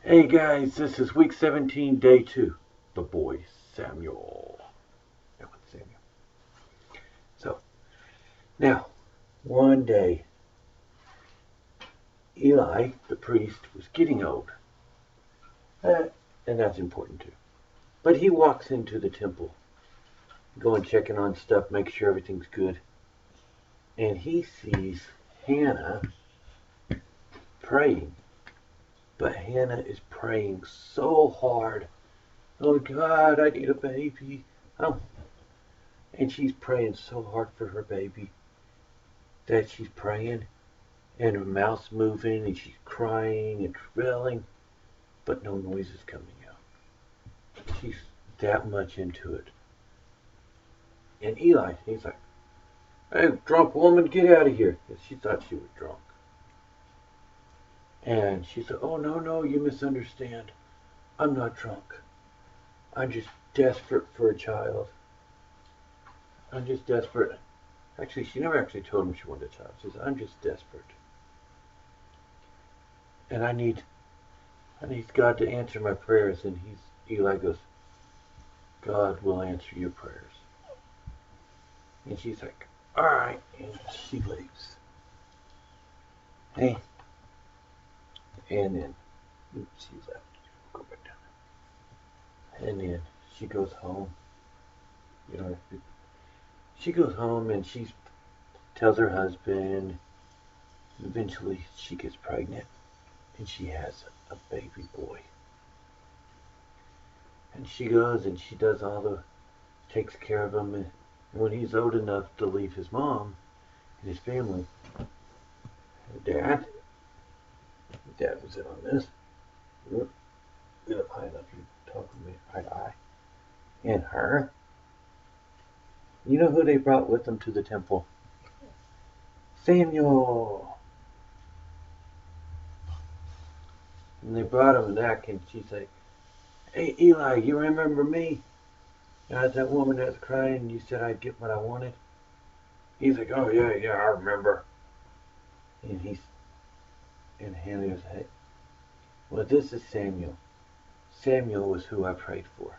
Hey guys, this is week 17, day 2. The boy Samuel. That was Samuel. So, now, one day, Eli, the priest, was getting old. And that's important too. But he walks into the temple, going checking on stuff, make sure everything's good. And he sees Hannah praying. But Hannah is praying so hard. Oh God, I need a baby. Oh. And she's praying so hard for her baby that she's praying and her mouth's moving and she's crying and travailing, but no noise is coming out. She's that much into it. And Eli, he's like, "Hey, drunk woman, get out of here." And she thought she was drunk. And she said, "Oh, no, no, you misunderstand. I'm not drunk. I'm just desperate for a child. I'm just desperate." Actually, she never actually told him she wanted a child. She said, "I'm just desperate. And I need God to answer my prayers." And Eli goes, "God will answer your prayers." And she's like, "All right." And she leaves. Hey, and then she left. Go back down. And then she goes home. You know, she goes home and she tells her husband. Eventually, she gets pregnant and she has a baby boy. And she goes and she does takes care of him. And when he's old enough to leave his mom and his family, Dad, Dad was in on this. Get up high enough, you talk with me eye to eye. And her, you know who they brought with them to the temple? Samuel. And they brought him back, and she's like, "Hey, Eli, you remember me? I was that woman that was crying, and you said I'd get what I wanted." He's like, "Oh, yeah, yeah, I remember." And Hannah goes, "Hey, well, this is Samuel. Samuel was who I prayed for.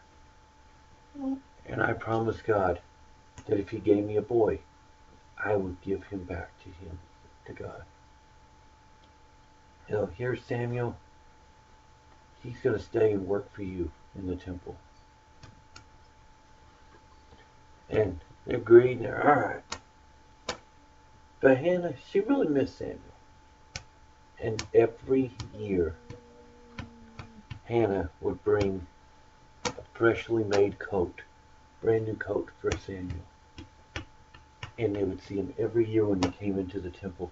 And I promised God that if he gave me a boy, I would give him back to him, to God. You know, here's Samuel. He's going to stay and work for you in the temple." And they agreed, and they're all right. But Hannah, she really missed Samuel. And every year, Hannah would bring a freshly made coat, brand new coat for Samuel. And they would see him every year when they came into the temple.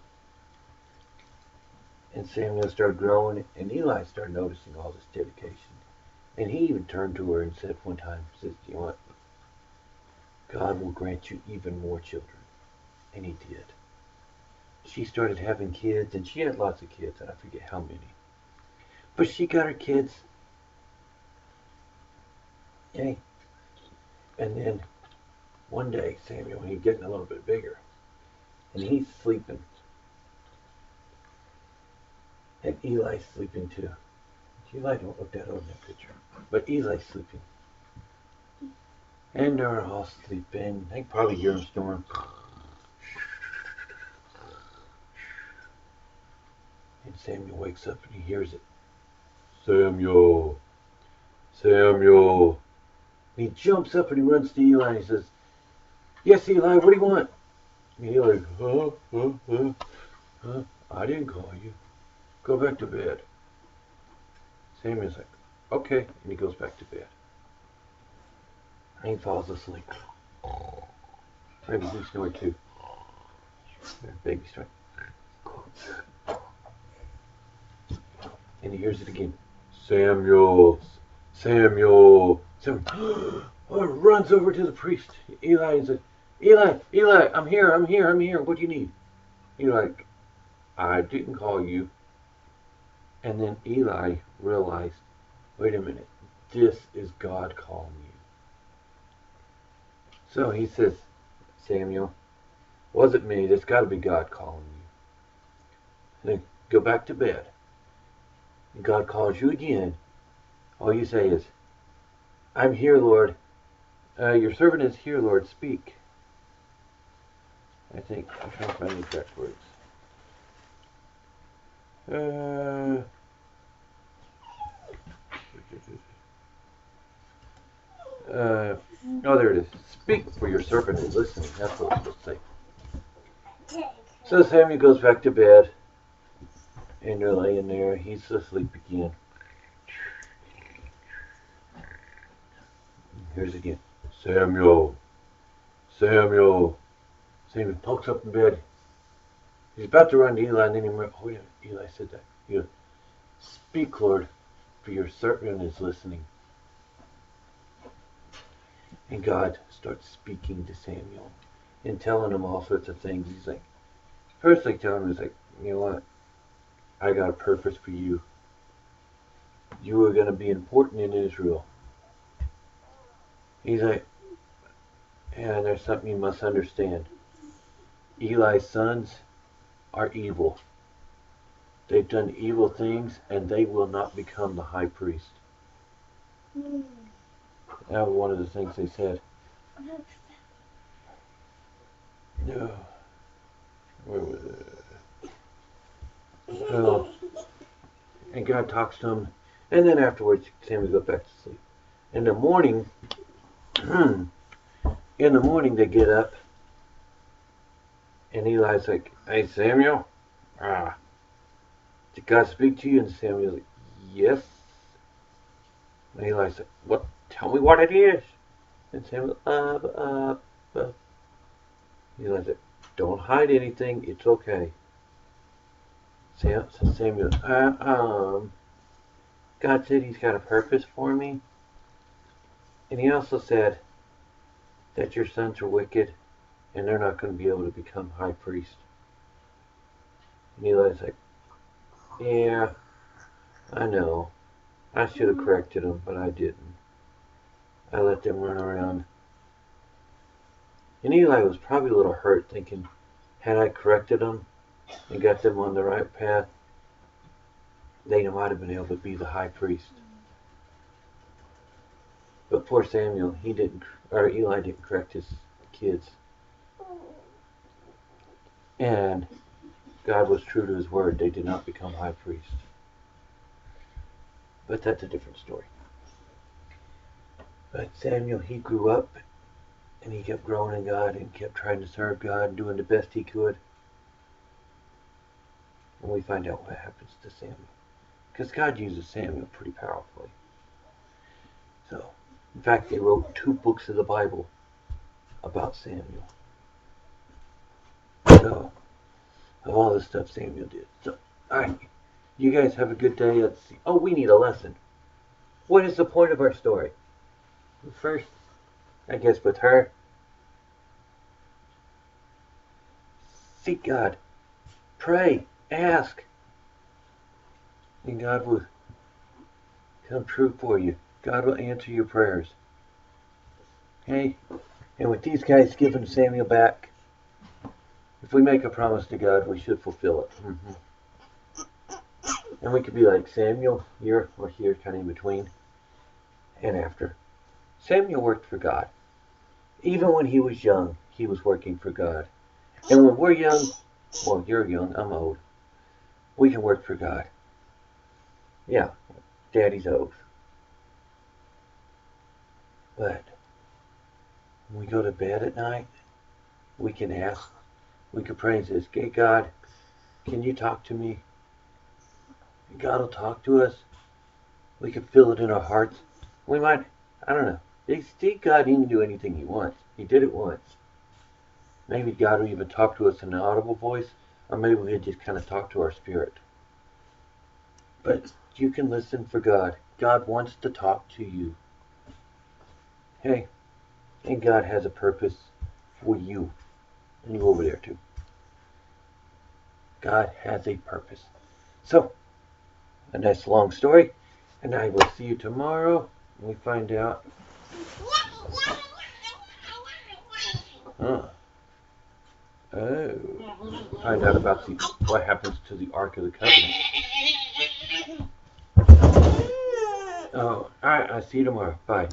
And Samuel started growing, and Eli started noticing all this dedication. And he even turned to her and said one time, says, "You know what? God will grant you even more children." And he did. She started having kids, and she had lots of kids, and I forget how many. But she got her kids. Yay. And then one day, Samuel, he's getting a little bit bigger, and he's sleeping. And Eli's sleeping too. Eli don't look that old in that picture. But Eli's sleeping. And they're all sleeping. They probably hear him snoring. And Samuel wakes up and he hears it. "Samuel, Samuel." And he jumps up and he runs to Eli and he says, "Yes, Eli, what do you want?" And Eli's like, huh? I didn't call you. Go back to bed." Samuel's like, "Okay." And he goes back to bed. And he falls asleep. Maybe he snored too. Baby snore. And he hears it again. "Samuel, Samuel, Samuel." Oh, runs over to the priest, Eli, and says, "Eli, Eli, I'm here, I'm here, I'm here. What do you need?" Eli, like, "I didn't call you." And then Eli realized, wait a minute, this is God calling you. So he says, "Samuel, wasn't me. There's got to be God calling you. Then go back to bed. and God calls you again, all you say is, I'm here, Lord. Your servant is here, Lord. Speak. I'm trying to find the exact words. Oh, there it is. Speak, for your servant is listening. That's what I'm supposed to say. So Samuel goes back to bed, and they're laying there. He's asleep again. Here's again. Samuel. Samuel. Samuel pokes up in bed. He's about to run to Eli, and then he remembers, oh yeah, Eli said that. He goes, speak, Lord, for your servant is listening. And God starts speaking to Samuel and telling him all sorts of things. He's like, first like telling him, he's like, you know what? I got a purpose for you. You are going to be important in Israel. He's like, and there's something you must understand. Eli's sons are evil. They've done evil things, and they will not become the high priest. That was one of the things they said. No. Where was it? And God talks to him, and then afterwards, Samuel goes back to sleep. In the morning, they get up, and Eli's like, hey, Samuel, did God speak to you? And Samuel's like, yes. And Eli's like, what? Tell me what it is. And Samuel, Eli's like, don't hide anything. It's okay. So Samuel, God said he's got a purpose for me. And he also said that your sons are wicked and they're not going to be able to become high priest. And Eli's like, yeah, I know. I should have corrected them, but I didn't. I let them run around. And Eli was probably a little hurt, thinking, had I corrected them and got them on the right path, they might have been able to be the high priest. But poor Samuel, Eli didn't correct his kids. And God was true to his word. They did not become high priests. But that's a different story. But Samuel, he grew up and he kept growing in God and kept trying to serve God and doing the best he could. And we find out what happens to Samuel. Because God uses Samuel pretty powerfully. So, in fact, they wrote 2 books of the Bible about Samuel. So, of all the stuff Samuel did. So, alright. You guys have a good day. Let's see. Oh, we need a lesson. What is the point of our story? First, I guess with her, seek God. Pray. Ask. And God will come true for you. God will answer your prayers. Okay? And with these guys giving Samuel back, if we make a promise to God, we should fulfill it. And we could be like Samuel, here or here, kind of in between and after. Samuel worked for God. Even when he was young, he was working for God. And when we're young, well, you're young, I'm old, we can work for God. Yeah, Daddy's old. But when we go to bed at night, we can ask, we can pray and say, hey, God, can you talk to me? God will talk to us. We can feel it in our hearts. We might, I don't know. God, he can do anything he wants. He did it once. Maybe God will even talk to us in an audible voice, or maybe we'll just kind of talk to our spirit. But you can listen for God. God wants to talk to you. Hey, and God has a purpose for you. And you over there too. God has a purpose. So, a nice long story. And I will see you tomorrow when we find out. Find out about what happens to the Ark of the Covenant. Oh, all right. I'll see you tomorrow. Bye.